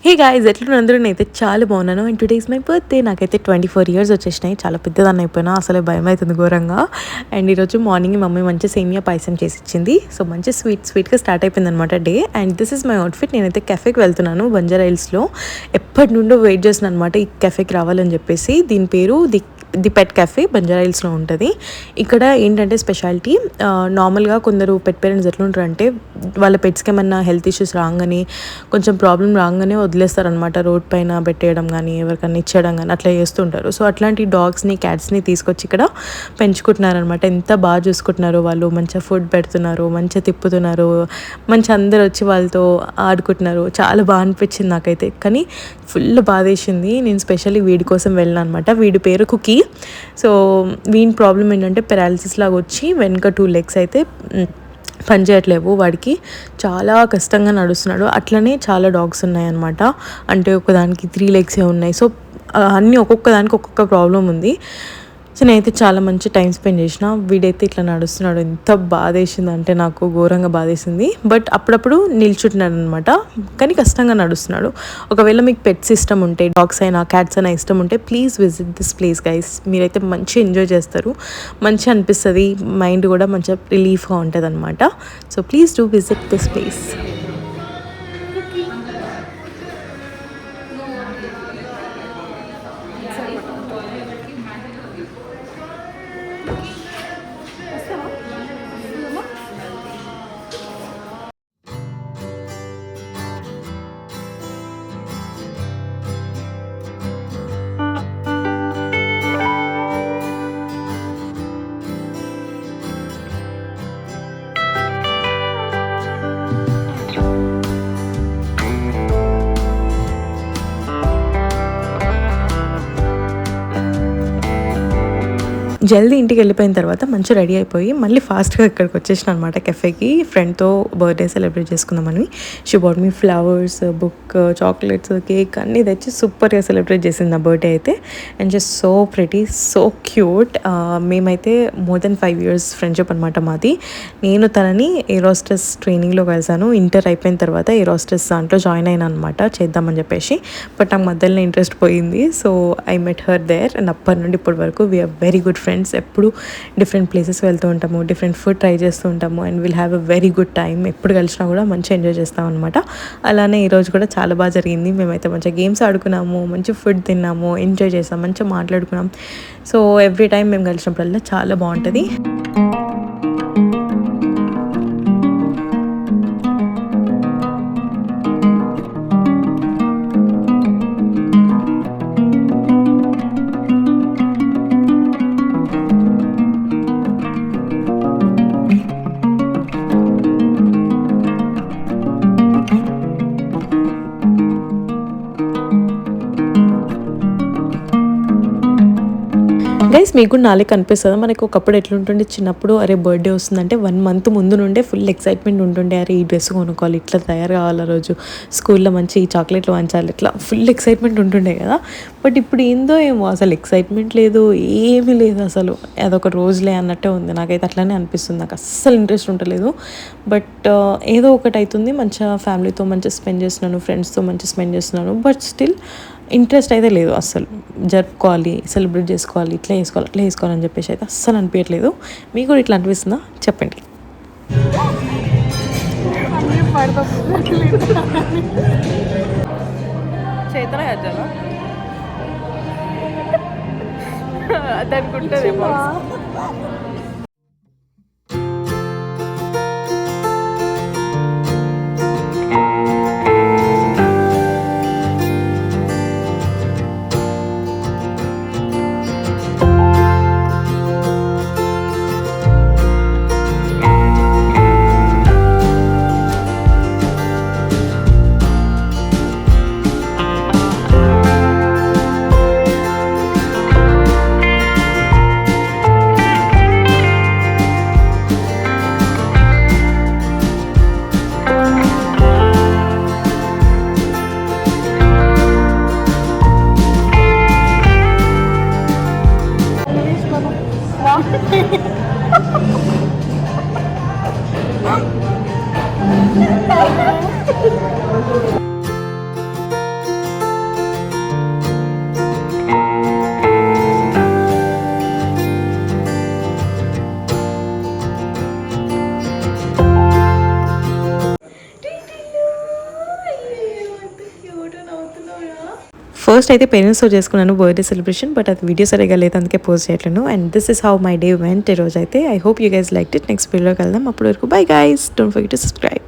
Hey guys, ఎట్లున్నారు? నేనైతే చాలా బాగున్నాను. And today is my birthday. నాకైతే 24 ఇయర్స్ వచ్చేసినాయి. చాలా పెద్దదాన్ని అయిపోయినా, అసలే భయం అవుతుంది ఘోరంగా. అండ్ ఈరోజు మార్నింగ్ మమ్మీ మంచి సేమియా పాయసం చేసి ఇచ్చింది. సో మంచి స్వీట్గా స్టార్ట్ అయిపోయింది అనమాట day. And this is my outfit. నేనైతే కెఫేకి వెళ్తున్నాను బంజారా హిల్స్లో. ఎప్పటి నుండో వెయిట్ చేస్తున్నాను అనమాట ఈ కెఫేకి రావాలని చెప్పేసి. దీని పేరు ది పెట్ కెఫే, బంజారా హిల్స్లో ఉంటుంది. ఇక్కడ ఏంటంటే స్పెషాలిటీ, నార్మల్గా కొందరు పెట్ పేరెంట్స్ ఎట్లుంటారంటే వాళ్ళ పెట్స్కి ఏమన్నా హెల్త్ ఇష్యూస్ రాగానే, కొంచెం ప్రాబ్లం రాగానే వదిలేస్తారనమాట. రోడ్ పైన పెట్టేయడం కానీ, ఎవరికైనా ఇచ్చేయడం కానీ అట్లా చేస్తుంటారు. సో అట్లాంటి డాగ్స్ని, క్యాట్స్ని తీసుకొచ్చి ఇక్కడ పెంచుకుంటున్నారనమాట. ఎంత బాగా చూసుకుంటున్నారు వాళ్ళు. మంచిగా ఫుడ్ పెడుతున్నారు, మంచిగా తిప్పుతున్నారు, మంచి అందరు వచ్చి వాళ్ళతో ఆడుకుంటున్నారు. చాలా బాగా అనిపించింది నాకైతే. కానీ ఫుల్ బాధేసింది. నేను స్పెషల్లీ వీడి కోసం వెళ్ళాను అనమాట. వీడి పేరు కుకీ. సో వీని ప్రాబ్లం ఏంటంటే పెరాలసిస్ లాగా వచ్చి వెనక 2 లెగ్స్ అయితే పనిచేయట్లేవు. వాడికి చాలా కష్టంగా నడుస్తున్నాడు. అట్లనే చాలా డాగ్స్ ఉన్నాయన్నమాట. అంటే ఒకదానికి 3 లెగ్సే ఉన్నాయి. సో అన్నీ ఒక్కొక్క దానికి ఒక్కొక్క ప్రాబ్లం ఉంది. సో నేనైతే చాలా మంచి టైం స్పెండ్ చేసిన. వీడైతే ఇట్లా నడుస్తున్నాడు. ఎంత బాధేసింది అంటే నాకు ఘోరంగా బాధేసింది. బట్ అప్పుడప్పుడు నిల్చుంటున్నాడు అనమాట. కానీ కష్టంగా నడుస్తున్నాడు. ఒకవేళ మీకు పెట్స్ ఇష్టం ఉంటే, డాగ్స్ అయినా క్యాట్స్ అయినా ఇష్టం ఉంటే, please visit this place guys. మీరైతే మంచిగా ఎంజాయ్ చేస్తారు. మంచిగా అనిపిస్తుంది. మైండ్ కూడా మంచిగా రిలీఫ్గా ఉంటుంది అనమాట. So please do visit this place. జల్దీ ఇంటికి వెళ్ళిపోయిన తర్వాత మంచిగా రెడీ అయిపోయి మళ్ళీ ఫాస్ట్గా ఇక్కడికి వచ్చేసిన అనమాట కెఫేకి. ఫ్రెండ్తో బర్త్డే సెలబ్రేట్ చేసుకుందామని. She bought me flowers, book, chocolates, cake అన్నీ తెచ్చి సూపర్గా సెలబ్రేట్ చేసింది నా బర్త్డే అయితే. And just so pretty, so cute. మేమైతే మోర్ దెన్ 5 years ఫ్రెండ్షిప్ అనమాట మాది. నేను తనని ఏరోస్టెస్ ట్రైనింగ్లో కలిసాను. ఇంటర్ అయిపోయిన తర్వాత ఏరోస్టెస్ దాంట్లో జాయిన్ అయినా అనమాట, చేద్దామని చెప్పేసి. బట్ నాకు మధ్యలో ఇంట్రెస్ట్ పోయింది. So I met her there. And అప్పటి నుండి ఇప్పటి వరకు వీఆర్ వెరీ గుడ్ ఫ్రెండ్స్. ఎప్పుడు డిఫరెంట్ ప్లేసెస్ వెళ్తూ ఉంటాము, డిఫరెంట్ ఫుడ్ ట్రై చేస్తూ ఉంటాము. And will have a very good time. ఎప్పుడు కలిసినా కూడా మంచిగా ఎంజాయ్ చేస్తాం అనమాట. అలానే ఈరోజు కూడా చాలా బాగా జరిగింది. మేమైతే మంచిగా గేమ్స్ ఆడుకున్నాము, మంచి ఫుడ్ తిన్నాము, ఎంజాయ్ చేసాం, మంచిగా మాట్లాడుకున్నాం. సో ఎవ్రీ టైం మేము కలిసినప్పుడల్లా చాలా బాగుంటుంది. గైస్, మీకు కూడా నాలుగు కనిపిస్తుంది. మనకు ఒకప్పుడు ఎట్లుంటుండే, చిన్నప్పుడు అరే బర్త్డే వస్తుందంటే 1 month ముందు నుండే ఫుల్ ఎక్సైట్మెంట్ ఉంటుండే. అరే ఈ డ్రెస్ కొనుక్కోవాలి, ఇట్లా తయారు కావాలి, రోజు స్కూల్లో మంచి ఈ చాక్లెట్లు వంచాలి, ఇట్లా ఫుల్ ఎక్సైట్మెంట్ ఉంటుండే కదా. బట్ ఇప్పుడు ఏందో ఏమో అసలు ఎక్సైట్మెంట్ లేదు, ఏమీ లేదు అసలు. అదొక రోజులే అన్నట్టే ఉంది. నాకైతే అట్లానే అనిపిస్తుంది. నాకు అస్సలు ఇంట్రెస్ట్ ఉండలేదు. బట్ ఏదో ఒకటి అవుతుంది. మంచిగా ఫ్యామిలీతో మంచిగా స్పెండ్ చేస్తున్నాను, ఫ్రెండ్స్తో మంచిగా స్పెండ్ చేస్తున్నాను. బట్ స్టిల్ ఇంట్రెస్ట్ అయితే లేదు అస్సలు. జరుపుకోవాలి, సెలబ్రేట్ చేసుకోవాలి, ఇట్లా చేసుకోవాలి, అట్లా చేసుకోవాలని చెప్పేసి అయితే అస్సలు అనిపించట్లేదు. మీకు కూడా ఇట్లా అనిపిస్తుందా చెప్పండి. దానికి ఉంటుంది. ఫస్ట్ అయితే పేరెంట్స్తో చేసుకున్నాను బర్త్డే సెలబ్రేషన్, బట్ అది వీడియో సరిగా లేదు, అందుకే post చేయట్లేను. And this is how my day vent ఈ రోజు అయితే. I hope you guys like it. Next వీడియోకి వెళ్దాం. అప్పటి వరకు bye guys, don't forget to subscribe.